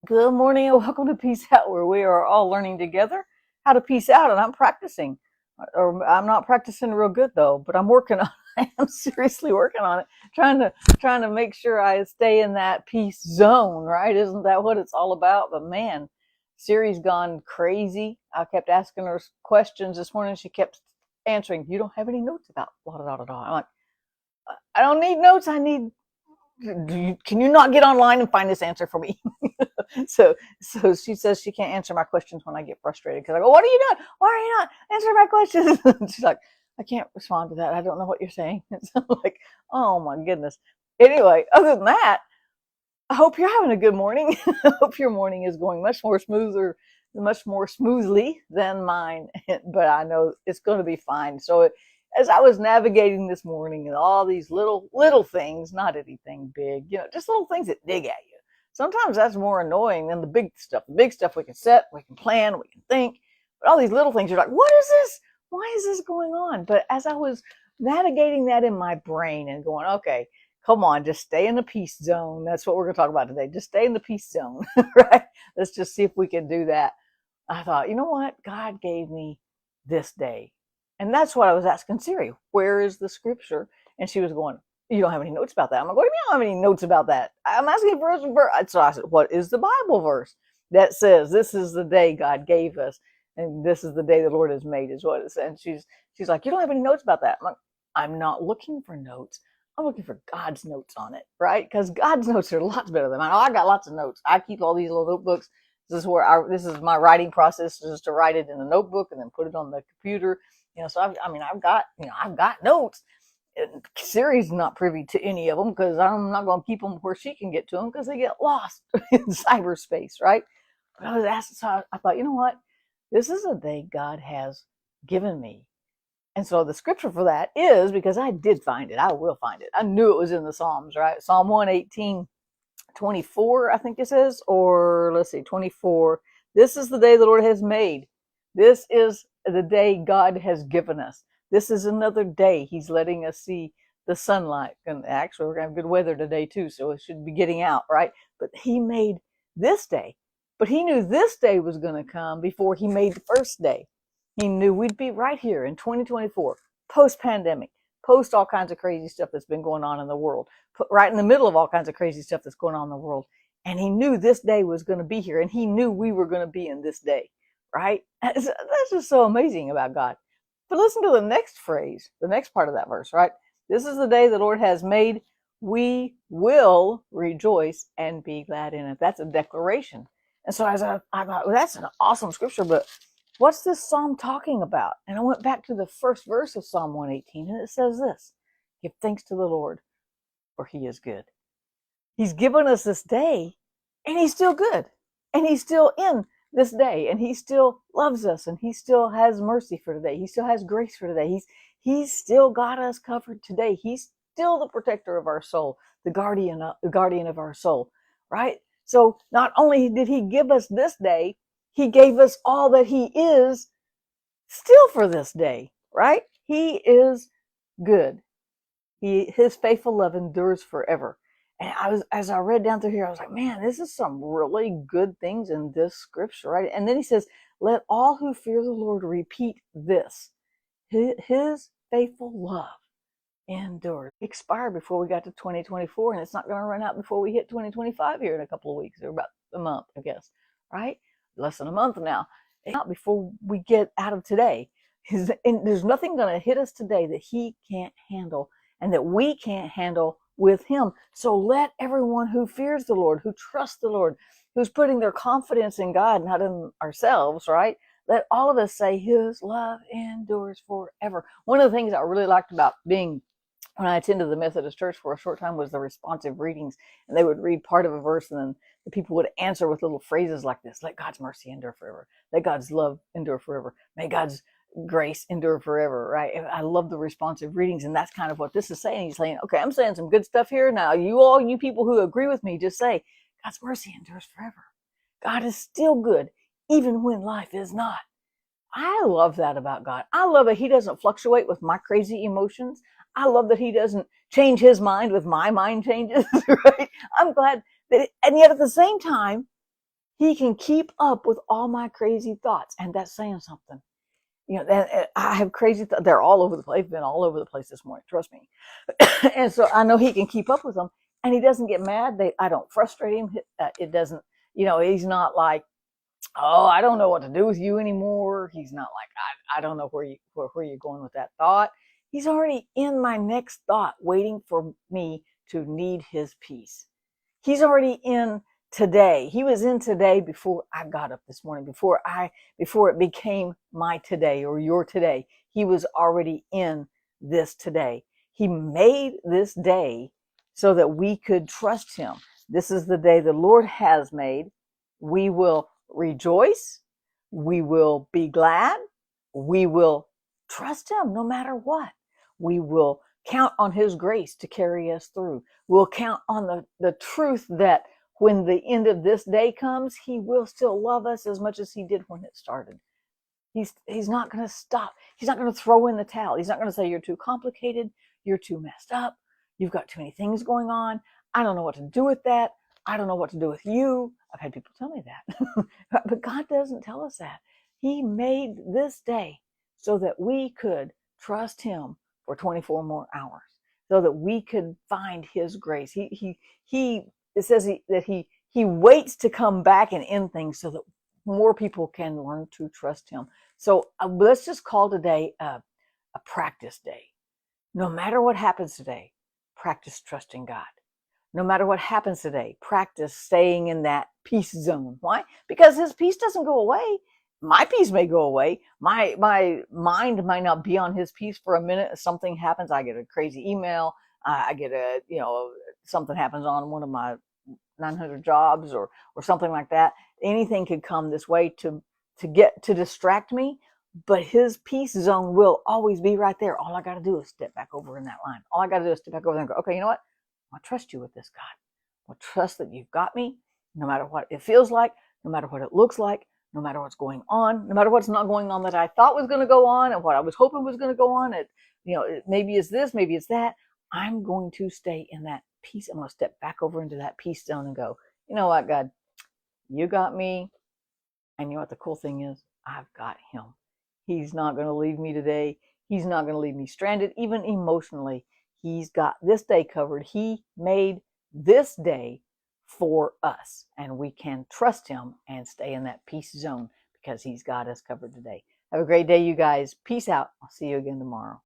Good morning and welcome to Peace Out, where we are all learning together how to peace out. And I'm practicing, or I'm not practicing real good though, but I'm working on. I am seriously working on it, trying to make sure I stay in that peace zone. Right? Isn't that what it's all about? But man, Siri's gone crazy. I kept asking her questions this morning. She kept answering. You don't have any notes about blah blah blah blah. I'm like, I don't need notes. I need. Can you not get online and find this answer for me? So she says she can't answer my questions when I get frustrated because I go, "What are you doing? Why are you not answering my questions?" She's like, "I can't respond to that. I don't know what you're saying." So I'm like, "Oh my goodness." Anyway, other than that, I hope you're having a good morning. I hope your morning is going much more smoothly than mine. But I know it's going to be fine. So as I was navigating this morning and all these little things, not anything big, just little things that dig at you. Sometimes that's more annoying than the big stuff. The big stuff we can set, we can plan, we can think. But all these little things, you're like, what is this? Why is this going on? But as I was navigating that in my brain and going, okay, come on, just stay in the peace zone. That's what we're going to talk about today. Just stay in the peace zone, right? Let's just see if we can do that. I thought, you know what? God gave me this day. And that's what I was asking Siri. Where is the scripture? And she was going, you don't have any notes about that. I'm like, what do you mean I don't have any notes about that? I'm asking for a verse. So I said, what is the Bible verse that says this is the day God gave us? And this is the day the Lord has made, is what it says. And she's like, you don't have any notes about that. I'm like, I'm not looking for notes. I'm looking for God's notes on it, right? Because God's notes are lots better than mine. I got lots of notes. I keep all these little notebooks. This is my writing process, just to write it in a notebook and then put it on the computer. So I've got notes. Siri's not privy to any of them because I'm not going to keep them where she can get to them because they get lost in cyberspace, right? But I was asked, so I thought, you know what? This is a day God has given me. And so the scripture for that is, because I did find it, I will find it. I knew it was in the Psalms, right? Psalm 118:24, I think it says, or let's see, 24. This is the day the Lord has made. This is the day God has given us. This is another day He's letting us see the sunlight. And actually, we're going to have good weather today too, so it should be getting out, right? But He made this day. But He knew this day was going to come before He made the first day. He knew we'd be right here in 2024, post-pandemic, post all kinds of crazy stuff that's been going on in the world, right in the middle of all kinds of crazy stuff that's going on in the world. And He knew this day was going to be here, and He knew we were going to be in this day, right? That's just so amazing about God. But listen to the next phrase, the next part of that verse, right? This is the day the Lord has made. We will rejoice and be glad in it. That's a declaration. And so as I thought, well, that's an awesome scripture, but what's this psalm talking about? And I went back to the first verse of Psalm 118, and it says this: give thanks to the Lord, for He is good. He's given us this day, and He's still good. And He's still in this day, and He still loves us, and He still has mercy for today. He still has grace for today. He's still got us covered today. He's still the protector of our soul, the guardian of our soul, right? So not only did He give us this day, He gave us all that He is still for this day, right? He is good. His faithful love endures forever. And as I read down through here, I was like, man, this is some really good things in this scripture, right? And then He says, let all who fear the Lord repeat this: His faithful love endures. Expire before we got to 2024, and it's not going to run out before we hit 2025 here in a couple of weeks, or about a month, I guess, right? Less than a month now. Not before we get out of today. And there's nothing going to hit us today that He can't handle and that we can't handle with Him. So let everyone who fears the Lord, who trusts the Lord, who's putting their confidence in God, not in ourselves, right? Let all of us say, His love endures forever. One of the things I really liked about being, when I attended the Methodist Church for a short time, was the responsive readings. And they would read part of a verse, and then the people would answer with little phrases like this: let God's mercy endure forever. Let God's love endure forever. May God's grace endure forever, right? I love the responsive readings, and that's kind of what this is saying. He's saying, okay, I'm saying some good stuff here. Now, you people who agree with me, just say, God's mercy endures forever. God is still good, even when life is not. I love that about God. I love that He doesn't fluctuate with my crazy emotions. I love that He doesn't change His mind with my mind changes, right? I'm glad that, and yet at the same time, He can keep up with all my crazy thoughts. And that's saying something. You know, that I have crazy thoughts. They're all over the place. Been all over the place this morning. Trust me. And so I know he can keep up with them, and he doesn't get mad. I don't frustrate him. It doesn't. You know, he's not like, oh, I don't know what to do with you anymore. He's not like, I don't know where you're going with that thought. He's already in my next thought, waiting for me to need his peace. He's already in today. He was in today before I got up this morning, before it became my today or your today. He was already in this today. He made this day so that we could trust him. This is the day the Lord has made. We will rejoice. We will be glad. We will trust him no matter what. We will count on his grace to carry us through. We'll count on the truth that when the end of this day comes, he will still love us as much as he did when it started. He's not going to stop. He's not going to throw in the towel. He's not going to say, you're too complicated. You're too messed up. You've got too many things going on. I don't know what to do with that. I don't know what to do with you. I've had people tell me that. But God doesn't tell us that. He made this day so that we could trust him for 24 more hours, so that we could find his grace. It says that he waits to come back and end things so that more people can learn to trust him. So let's just call today a practice day. No matter what happens today, practice trusting God. No matter what happens today, practice staying in that peace zone. Why? Because his peace doesn't go away. My peace may go away. My mind might not be on his peace for a minute. Something happens. I get a crazy email. I get something happens on one of my 900 jobs or something like that. Anything could come this way to distract me, but his peace zone will always be right there. All I got to do is step back over in that line. All I got to do is step back over there and go, okay, you know what? I'll trust you with this, God. I'll trust that you've got me, no matter what it feels like, no matter what it looks like, no matter what's going on, no matter what's not going on that I thought was going to go on and what I was hoping was going to go on. Maybe it's this, maybe it's that. I'm going to stay in that peace. I'm going to step back over into that peace zone and go, you know what, God, you got me. And you know what the cool thing is? I've got him. He's not going to leave me today. He's not going to leave me stranded, even emotionally. He's got this day covered. He made this day for us, and we can trust him and stay in that peace zone because he's got us covered today. Have a great day, you guys. Peace out. I'll see you again tomorrow.